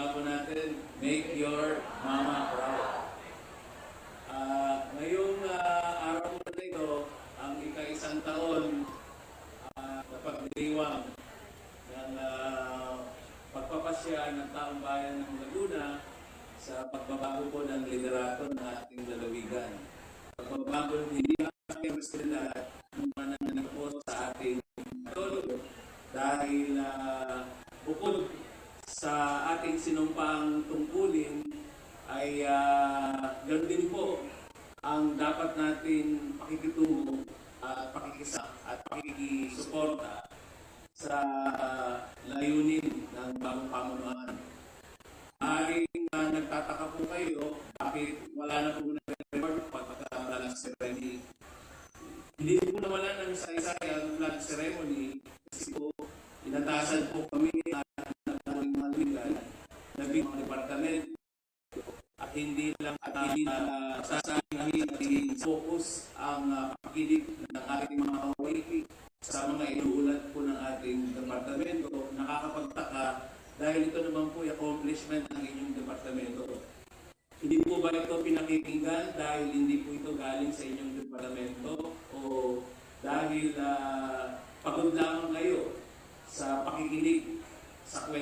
nga po natin, make your mama proud. Ngayong araw po na ito, ang ika-isang taon na pagdiriwang ng pagpapasya ng taong bayan ng Laguna sa pagbabago po ng liderato ng ating lalawigan. Pagbabago hindi ang lahat ng mananang po sa ating tolo dahil bukod sa ating sinumpang tungkulin ay ganoon din po ang dapat natin pakikitungo at pakikisa at pakikisuporta sa layunin ng bagong pamunuan. Maaaring nagtataka po kayo bakit wala na po nag-report pagkakalalang ceremony. Hindi po nawala ng isa-isa ang flag ceremony kasi po inatasan po kami at nagtawing mga ligan na mga departamento at hindi lang sasabihin focus ang pakikinig ng ating mga kawiki sa mga inuulat po ng ating departamento. Nakakapagtaka dahil ito naman po yung accomplishment ng inyong departamento. Hindi po ba ito pinakikinggan dahil hindi po ito galing sa inyong departamento o dahil pagod lamang kayo sa pakikinig sa kwento